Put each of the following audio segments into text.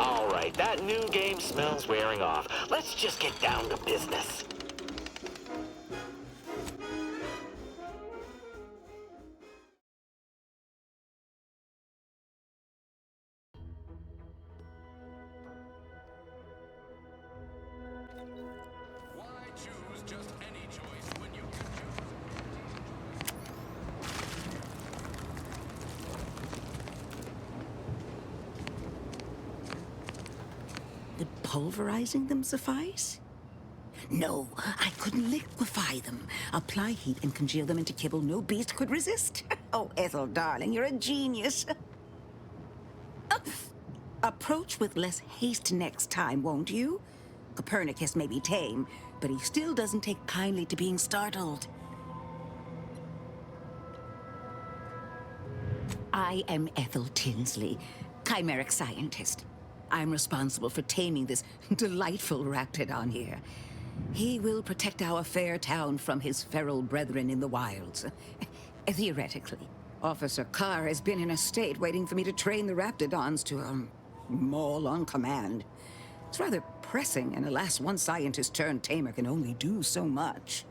All right, that new game smells wearing off. Let's just get down to business. Why choose just any choice when you can choose? Would pulverizing them suffice? No, I couldn't liquefy them. Apply heat and congeal them into kibble no beast could resist. Oh, Ethel, darling, you're a genius. Approach with less haste next time, won't you? Copernicus may be tame, but he still doesn't take kindly to being startled. I am Ethel Tinsley, chimeric scientist. I'm responsible for taming this delightful raptidon here. He will protect our fair town from his feral brethren in the wilds. Theoretically. Officer Carr has been in a state waiting for me to train the raptidons to, maul on command. It's rather pressing, and alas, one scientist-turned-tamer can only do so much.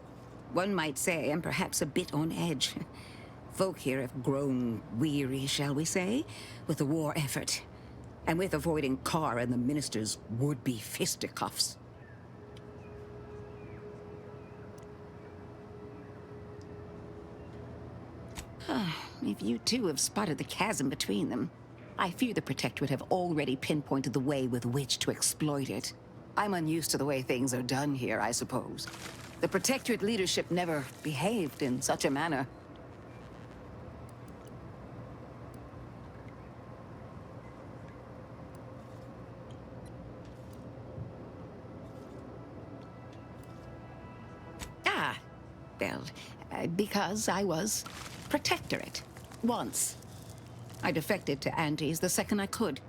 One might say I'm perhaps a bit on edge. Folk here have grown weary, shall we say, with the war effort, and with avoiding Carr and the minister's would-be fisticuffs. If you two have spotted the chasm between them, I fear the Protectorate have already pinpointed the way with which to exploit it. I'm unused to the way things are done here, I suppose. The Protectorate leadership never behaved in such a manner. Well, because I was Protectorate. Once. I defected to Antes the second I could.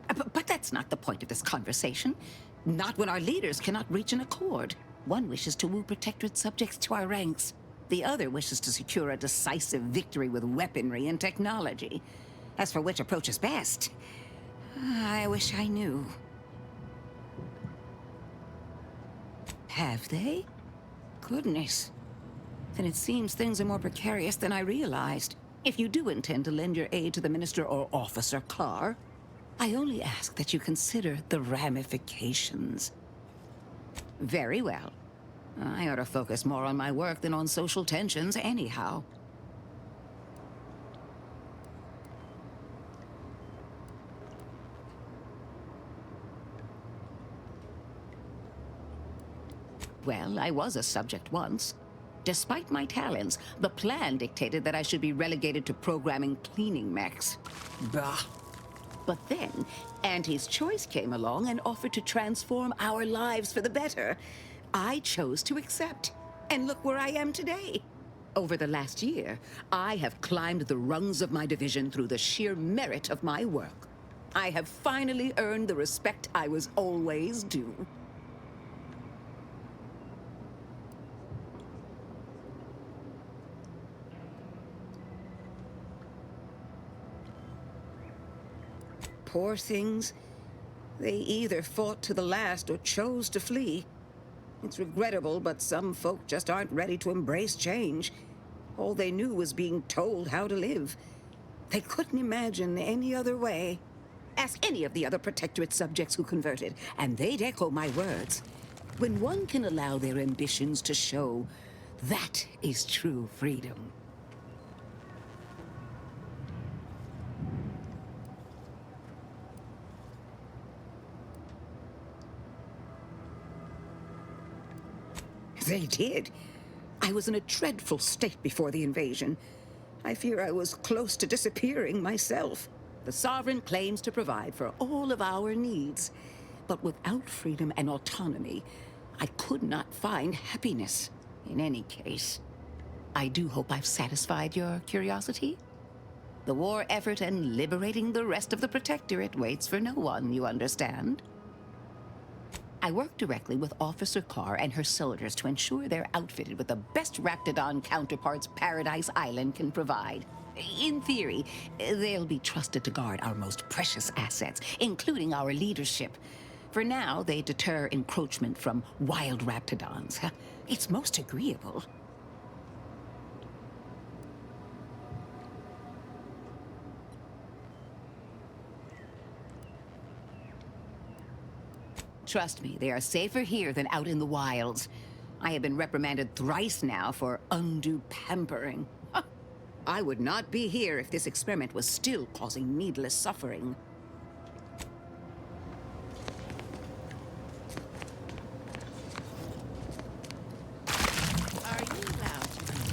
But that's not the point of this conversation. Not when our leaders cannot reach an accord. One wishes to woo Protectorate subjects to our ranks. The other wishes to secure a decisive victory with weaponry and technology. As for which approach is best, I wish I knew. Have they? Goodness. Then it seems things are more precarious than I realized. If you do intend to lend your aid to the Minister or Officer Carr, I only ask that you consider the ramifications. Very well. I ought to focus more on my work than on social tensions anyhow. Well, I was a subject once. Despite my talents, the plan dictated that I should be relegated to programming cleaning mechs. Bah. But then, Auntie's Choice came along and offered to transform our lives for the better. I chose to accept. And look where I am today. Over the last year, I have climbed the rungs of my division through the sheer merit of my work. I have finally earned the respect I was always due. Poor things. They either fought to the last or chose to flee. It's regrettable, but some folk just aren't ready to embrace change. All they knew was being told how to live. They couldn't imagine any other way. Ask any of the other Protectorate subjects who converted, and they'd echo my words. When one can allow their ambitions to show, that is true freedom. They did. I was in a dreadful state before the invasion. I fear I was close to disappearing myself. The Sovereign claims to provide for all of our needs. But without freedom and autonomy, I could not find happiness. In any case, I do hope I've satisfied your curiosity. The war effort and liberating the rest of the Protectorate waits for no one, you understand? I work directly with Officer Carr and her soldiers to ensure they're outfitted with the best Raptidon counterparts Paradise Island can provide. In theory, they'll be trusted to guard our most precious assets, including our leadership. For now, they deter encroachment from wild raptidons. It's most agreeable. Trust me, they are safer here than out in the wilds. I have been reprimanded thrice now for undue pampering. I would not be here if this experiment was still causing needless suffering. Are you allowed to?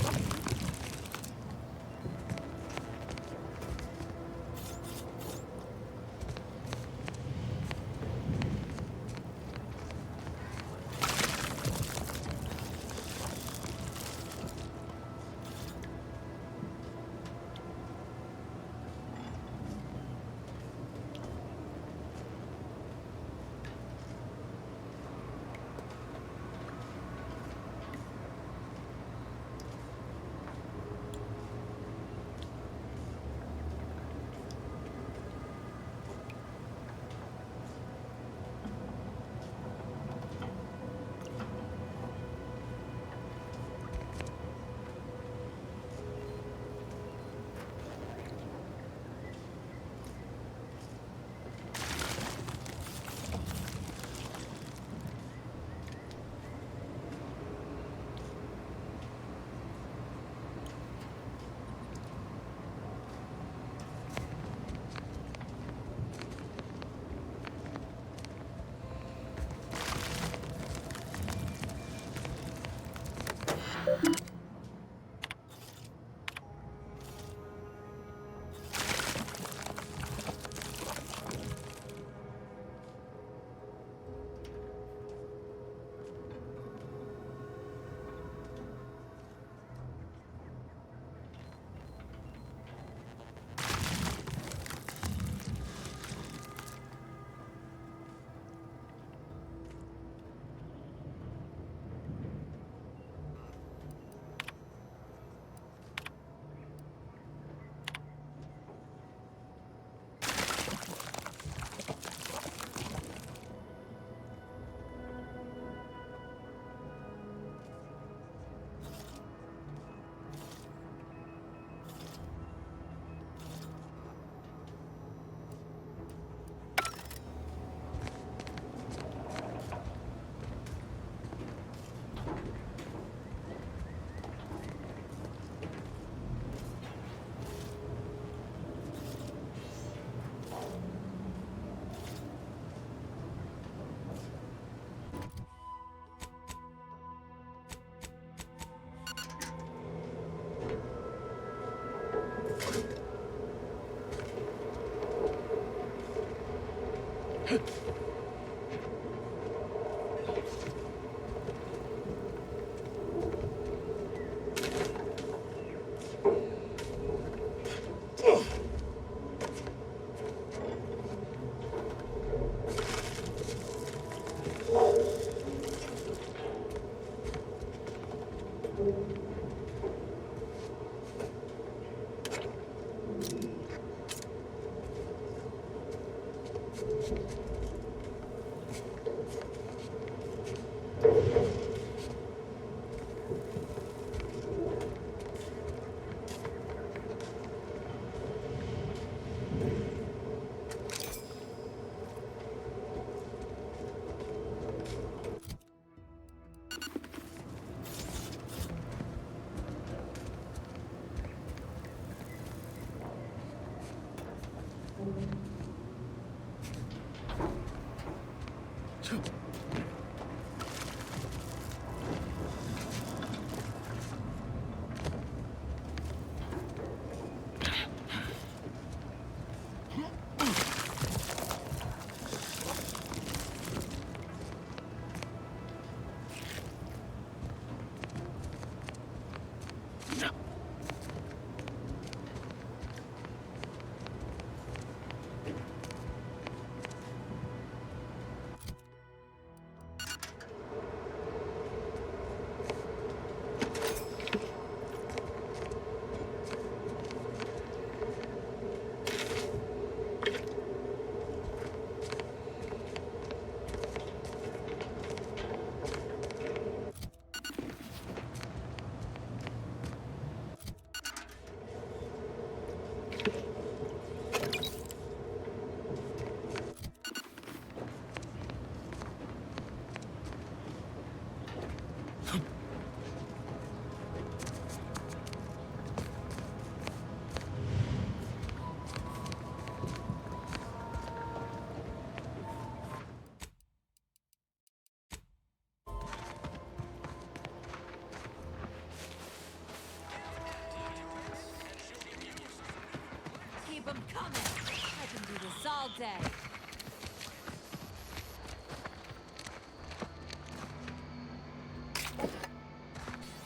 coming. I can do this all day.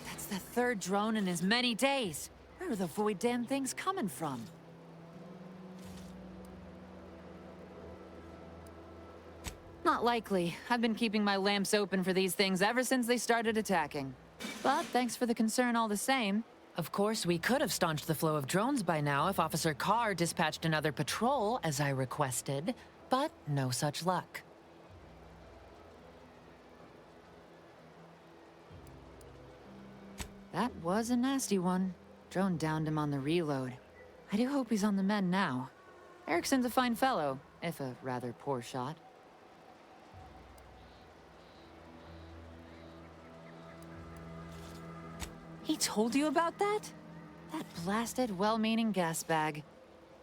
That's the third drone in as many days. Where are the Void damn things coming from? Not likely. I've been keeping my lamps open for these things ever since they started attacking. But thanks for the concern all the same. Of course, we could have staunched the flow of drones by now if Officer Carr dispatched another patrol, as I requested, but no such luck. That was a nasty one. Drone downed him on the reload. I do hope he's on the mend now. Erickson's a fine fellow, if a rather poor shot. He told you about that? That blasted, well-meaning gas bag.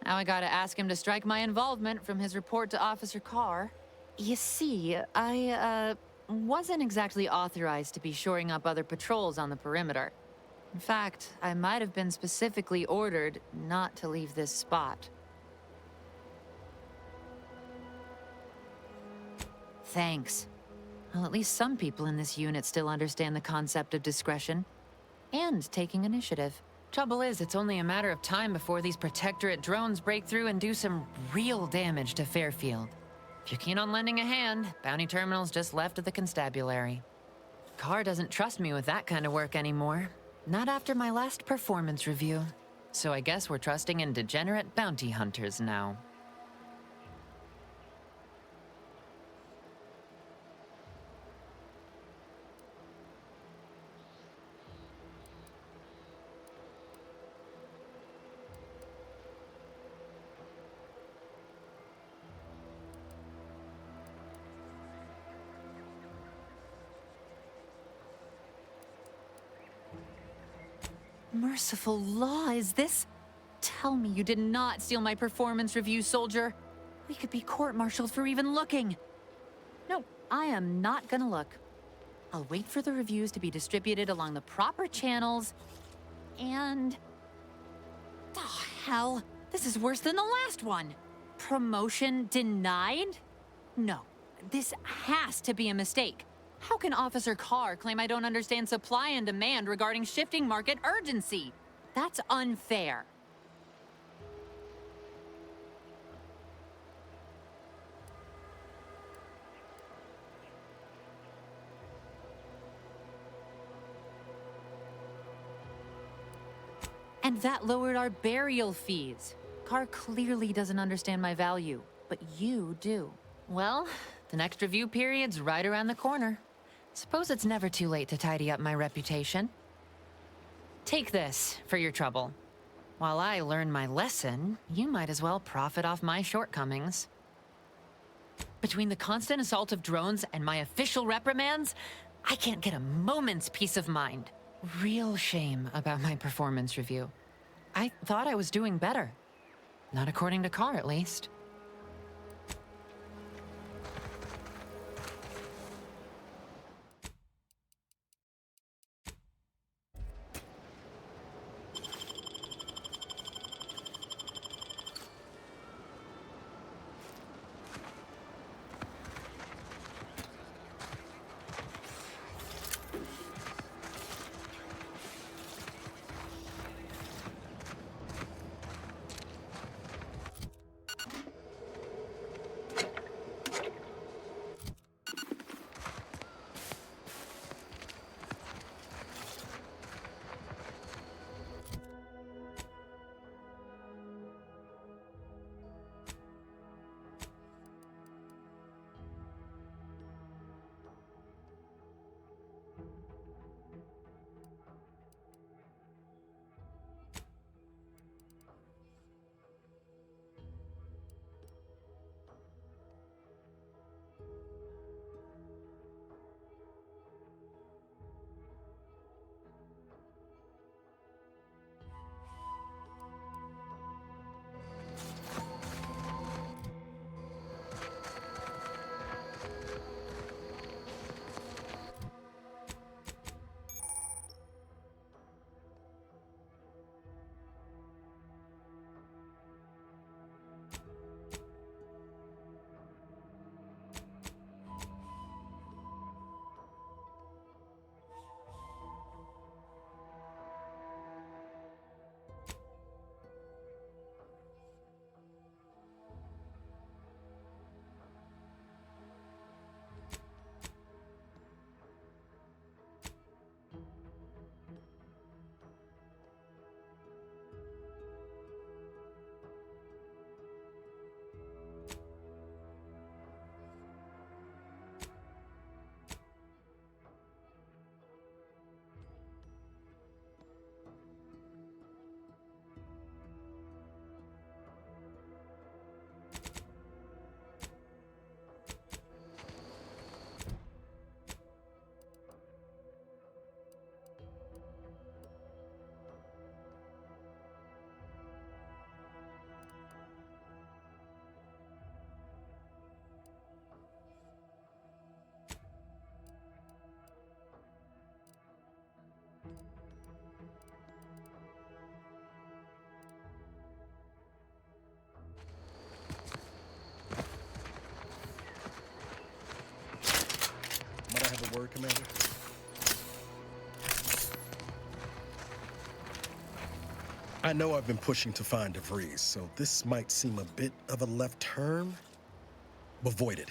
Now I gotta ask him to strike my involvement from his report to Officer Carr. You see, I, wasn't exactly authorized to be shoring up other patrols on the perimeter. In fact, I might have been specifically ordered not to leave this spot. Thanks. Well, at least some people in this unit still understand the concept of discretion. And taking initiative. Trouble is, it's only a matter of time before these Protectorate drones break through and do some real damage to Fairfield. If you're keen on lending a hand, Bounty Terminal's just left of the constabulary. Carr doesn't trust me with that kind of work anymore. Not after my last performance review. So I guess we're trusting in degenerate bounty hunters now. Merciful law, is this? Tell me you did not steal my performance review, soldier. We could be court-martialed for even looking. No, I am not gonna look. I'll wait for the reviews to be distributed along the proper channels, and... Oh, hell. This is worse than the last one. Promotion denied? No, this has to be a mistake. How can Officer Carr claim I don't understand supply and demand regarding shifting market urgency? That's unfair. And that lowered our burial fees. Carr clearly doesn't understand my value, but you do. Well, the next review period's right around the corner. Suppose it's never too late to tidy up my reputation. Take this for your trouble. While I learn my lesson, you might as well profit off my shortcomings. Between the constant assault of drones and my official reprimands, I can't get a moment's peace of mind. Real shame about my performance review. I thought I was doing better. Not according to Carr, at least. Might I have a word, Commander? I know I've been pushing to find DeVries, so this might seem a bit of a left turn, but void it.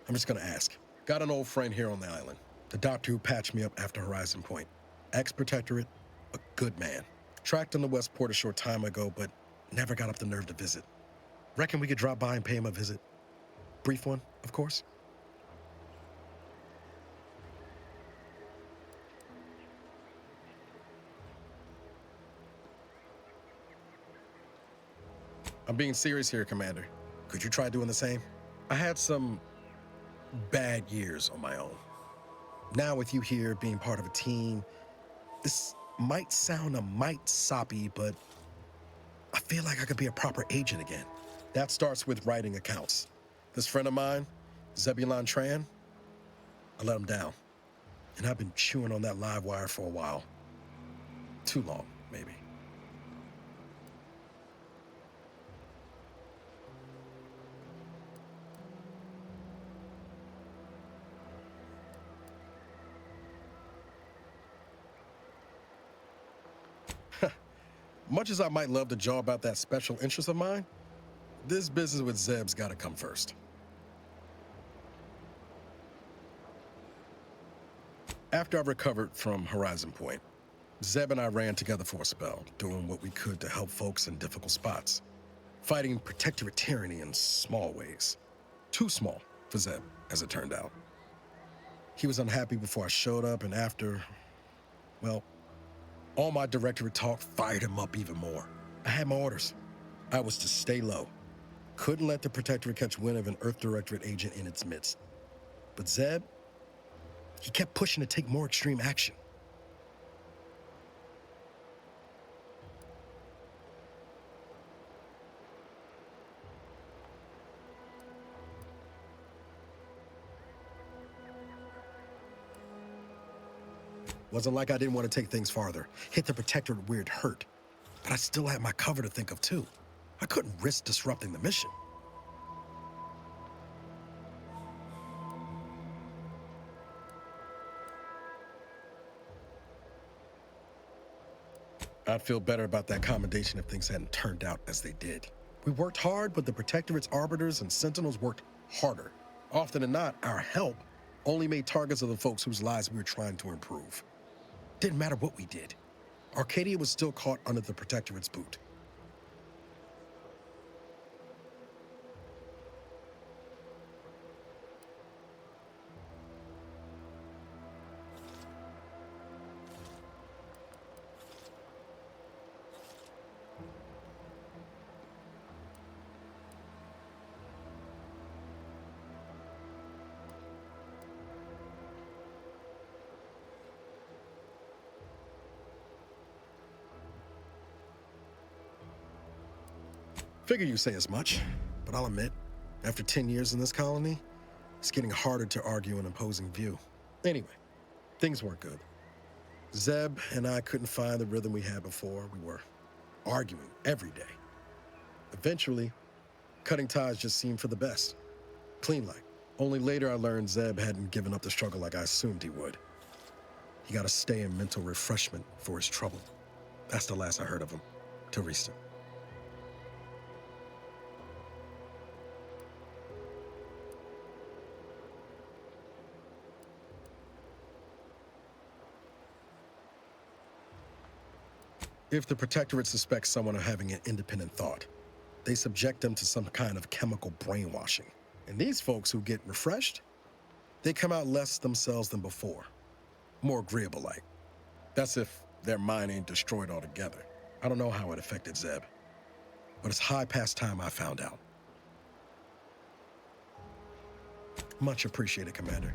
I'm just gonna ask. Got an old friend here on the island. The doctor who patched me up after Horizon Point. Ex-protectorate, a good man. Tracked on the Westport a short time ago, but never got up the nerve to visit. Reckon we could drop by and pay him a visit. Brief one, of course. I'm being serious here, Commander. Could you try doing the same? I had some bad years on my own. Now with you here being part of a team, this might sound a mite soppy, but I feel like I could be a proper agent again. That starts with writing accounts. This friend of mine, Zebulon Tran, I let him down. And I've been chewing on that live wire for a while. Too long, maybe. Much as I might love to jaw about that special interest of mine, this business with Zeb's gotta come first. After I recovered from Horizon Point, Zeb and I ran together for a spell, doing what we could to help folks in difficult spots. Fighting protectorate tyranny in small ways. Too small for Zeb, as it turned out. He was unhappy before I showed up, and after, well, all my directorate talk fired him up even more. I had my orders. I was to stay low. Couldn't let the Protectorate catch wind of an Earth Directorate agent in its midst. But Zeb, he kept pushing to take more extreme action. Wasn't like I didn't want to take things farther. Hit the Protectorate where it hurt. But I still had my cover to think of, too. I couldn't risk disrupting the mission. I'd feel better about that commendation if things hadn't turned out as they did. We worked hard, but the Protectorate's arbiters and sentinels worked harder. Often than not, our help only made targets of the folks whose lives we were trying to improve. Didn't matter what we did. Arcadia was still caught under the Protectorate's boot. Figure you say as much, but I'll admit, after 10 years in this colony, it's getting harder to argue an opposing view. Anyway, things weren't good. Zeb and I couldn't find the rhythm we had before. We were arguing every day. Eventually, cutting ties just seemed for the best. Clean like. Only later I learned Zeb hadn't given up the struggle like I assumed he would. He got to stay in mental refreshment for his trouble. That's the last I heard of him, till recent. If the Protectorate suspects someone of having an independent thought, they subject them to some kind of chemical brainwashing. And these folks who get refreshed, they come out less themselves than before. More agreeable-like. That's if their mind ain't destroyed altogether. I don't know how it affected Zeb, but it's high past time I found out. Much appreciated, Commander.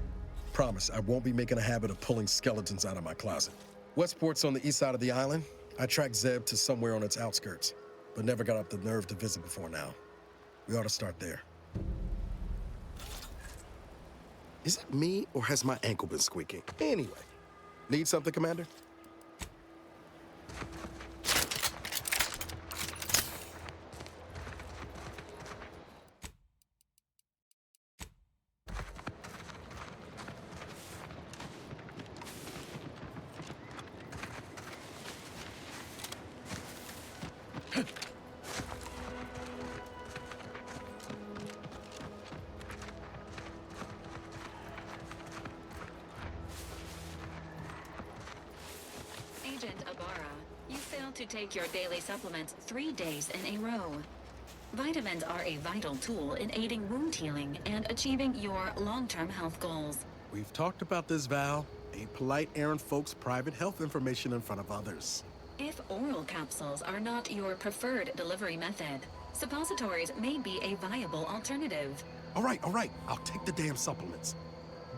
Promise, I won't be making a habit of pulling skeletons out of my closet. Westport's on the east side of the island. I tracked Zeb to somewhere on its outskirts, but never got up the nerve to visit before now. We ought to start there. Is it me, or has my ankle been squeaking? Anyway, need something, Commander? to take your daily supplements 3 days in a row. Vitamins are a vital tool in aiding wound healing and achieving your long-term health goals. We've talked about this, Val. Ain't polite airing folks' private health information in front of others. If oral capsules are not your preferred delivery method, suppositories may be a viable alternative. All right. I'll take the damn supplements.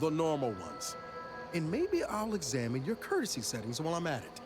The normal ones. And maybe I'll examine your courtesy settings while I'm at it.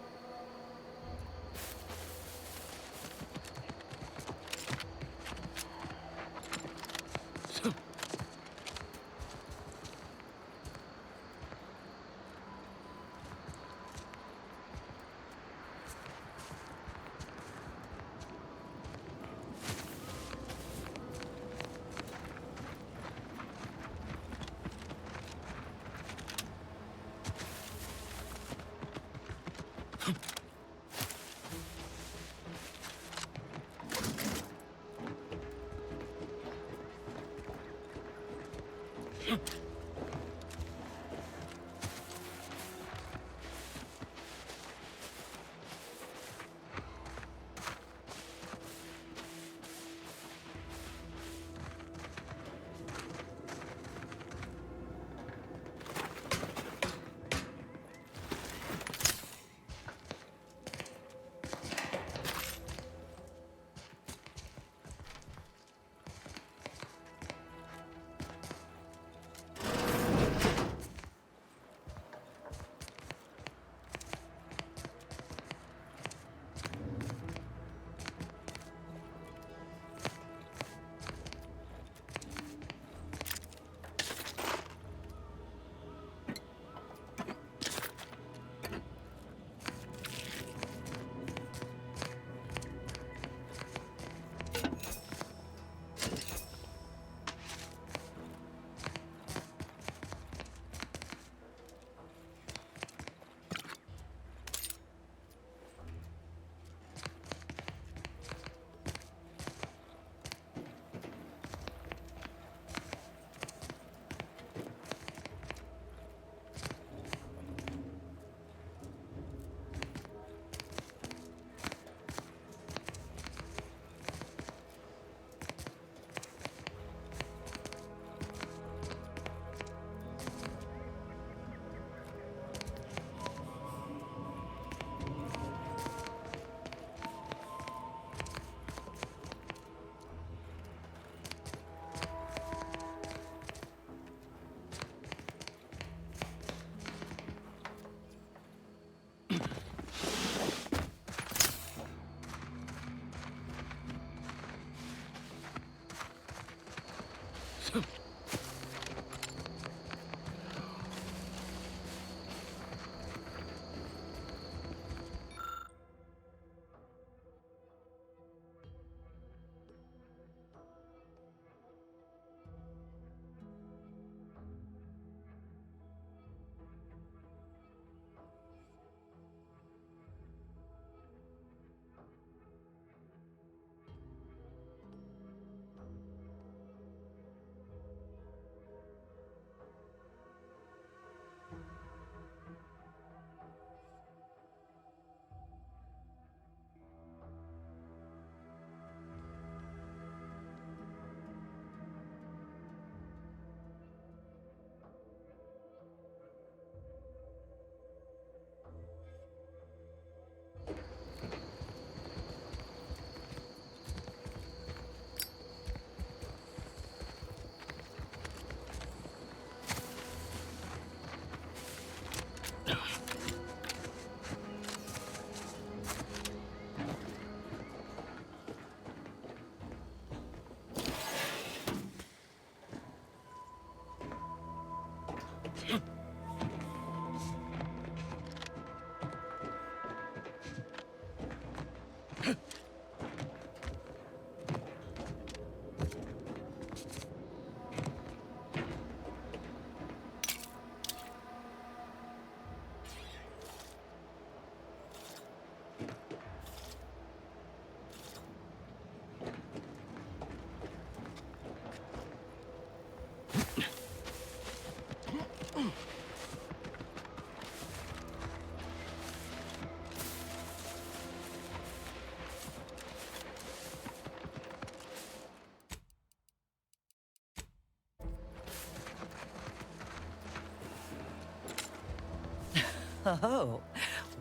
Oh,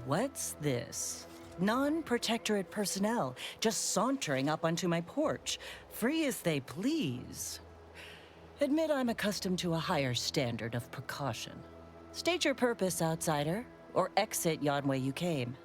what's this? Non-protectorate personnel just sauntering up onto my porch, free as they please. Admit I'm accustomed to a higher standard of precaution. State your purpose, outsider, or exit yon way you came.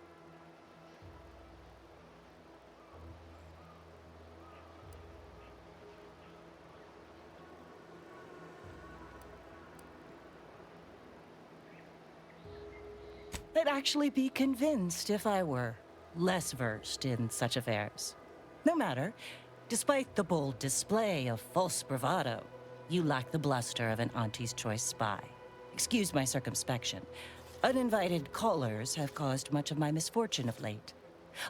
I'd actually be convinced if I were less versed in such affairs. No matter. Despite the bold display of false bravado, you lack the bluster of an Auntie's Choice spy. Excuse my circumspection. Uninvited callers have caused much of my misfortune of late.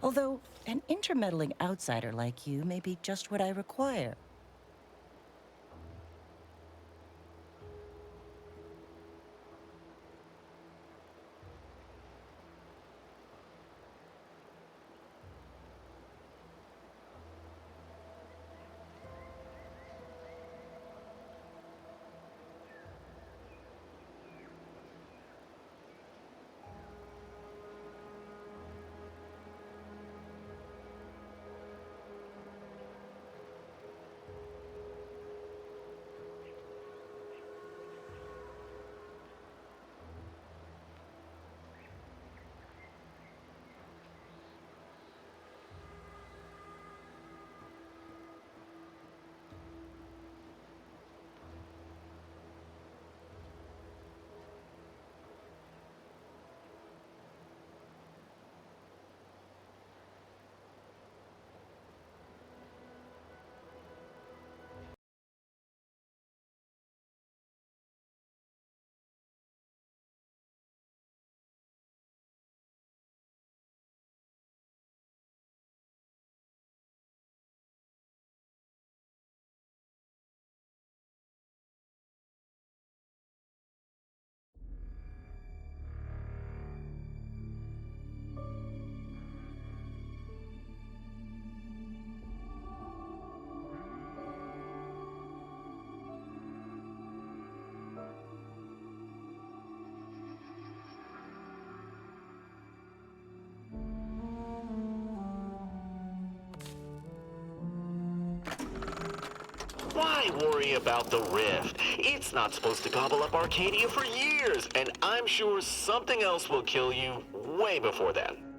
Although, an intermeddling outsider like you may be just what I require. Why worry about the rift? It's not supposed to gobble up Arcadia for years, and I'm sure something else will kill you way before then.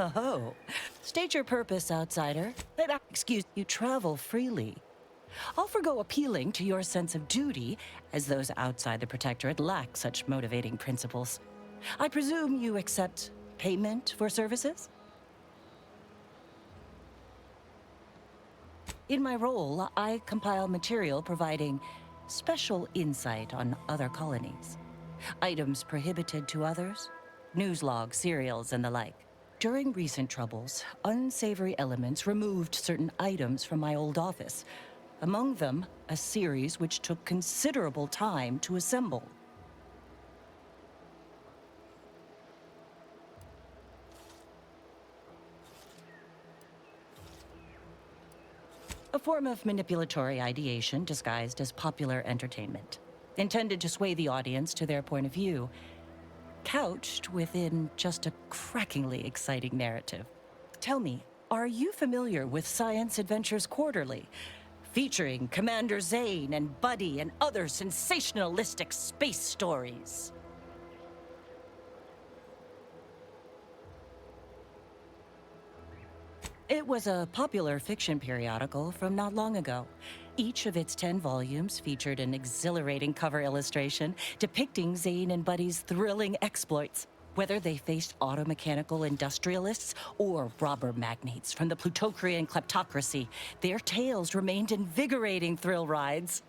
Oh, state your purpose, outsider. Excuse you travel freely. I'll forgo appealing to your sense of duty, as those outside the Protectorate lack such motivating principles. I presume you accept payment for services? In my role, I compile material providing special insight on other colonies. Items prohibited to others, news logs, serials, and the like. During recent troubles, unsavory elements removed certain items from my old office. Among them, a series which took considerable time to assemble. A form of manipulatory ideation disguised as popular entertainment, intended to sway the audience to their point of view, couched within just a crackingly exciting narrative. Tell me, are you familiar with Science Adventures Quarterly, featuring Commander Zane and Buddy and other sensationalistic space stories? It was a popular fiction periodical from not long ago. Each of its 10 volumes featured an exhilarating cover illustration depicting Zane and Buddy's thrilling exploits. Whether they faced automechanical industrialists or robber magnates from the Plutocrian kleptocracy, their tales remained invigorating thrill rides.